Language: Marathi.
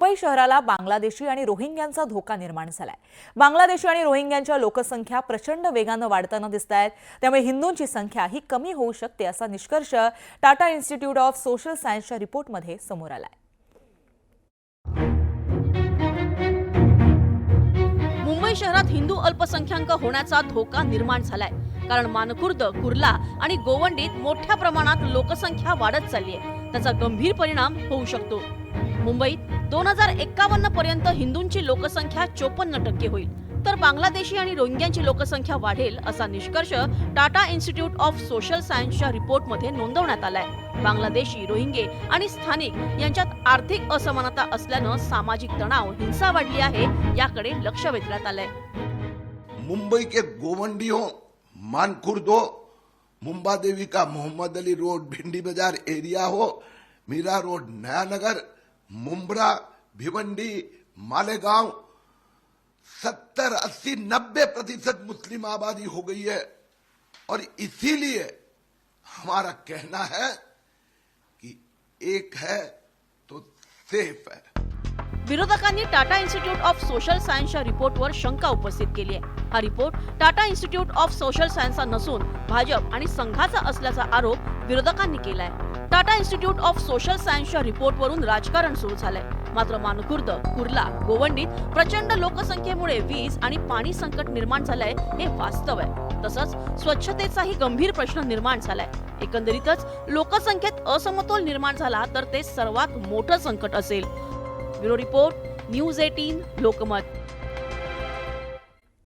मुंबई शहराला बांगलादेशी आणि रोहिंग्यांचा धोका निर्माण झालाय। बांगलादेशी आणि रोहिंग्यांच्या लोकसंख्या प्रचंड वेगाने वाढताना दिसतायत। त्यामुळे हिंदूंची संख्या ही कमी होऊ शकते असा निष्कर्ष टाटा इन्स्टिट्यूट ऑफ सोशल सायन्सच्या रिपोर्टमध्ये समोर आलाय। मुंबई शहरात हिंदू अल्पसंख्याक होण्याचा धोका निर्माण झालाय, कारण मानखुर्द, कुर्ला आणि गोवंडीत मोठ्या प्रमाणात लोकसंख्या वाढत चालली आहे। त्याचा गंभीर परिणाम होऊ शकतो। मुंबईत 2051 पर्यंत हिंदूंची लोकसंख्या 54% होईल, तर बांगलादेशी आणि रोहिंग्यांची लोकसंख्या वाढेल असा निष्कर्ष टाटा इन्स्टिट्यूट ऑफ सोशल सायन्सच्या रिपोर्टमध्ये नोंदवण्यात आलाय। बांगलादेशी, रोहिंगे आणि स्थानिक यांच्यात आर्थिक असमानता असल्यानं सामाजिक तणाव, हिंसा वाढली आहे, याकडे लक्ष वेधण्यात आलंय। मुंबई के गोवंडी हो, मानखुर्द हो, मुंबा देवी का मोहम्मद अली रोड, भिंडी बाजार एरिया हो, मीरा रोड, नया नगर, मुंब्रा, भिवंडी, मालेगांव 70, 80, 90% मुस्लिम आबादी हो गई है। और इसीलिए हमारा कहना है कि एक है तो सेफ है। विरोधकांनी टाटा इन्स्टिट्यूट ऑफ सोशल सायन्सच्या रिपोर्टवर शंका उपस्थित केली आहे। हा report Tata institute of social सायन्सचा नसून भाजप आणि संघाचा असल्याचा आरोप विरोधकांनी केलाय। टाटा इन्स्टिट्यूट ऑफ सोशल सायन्सच्या रिपोर्टवरून राजकारण सुरू झालंय। मात्र मानखुर्द, कुर्ला, गोवंडीत प्रचंड लोकसंख्येमुळे वीज आणि पाणी संकट निर्माण झालंय, हे वास्तव आहे। तसंच स्वच्छतेचाही गंभीर प्रश्न निर्माण झालाय। एकंदरीतच लोकसंख्येत असमतोल निर्माण झाला तर ते सर्वात मोठं संकट असेल। Bureau report, news 18 Lokmat.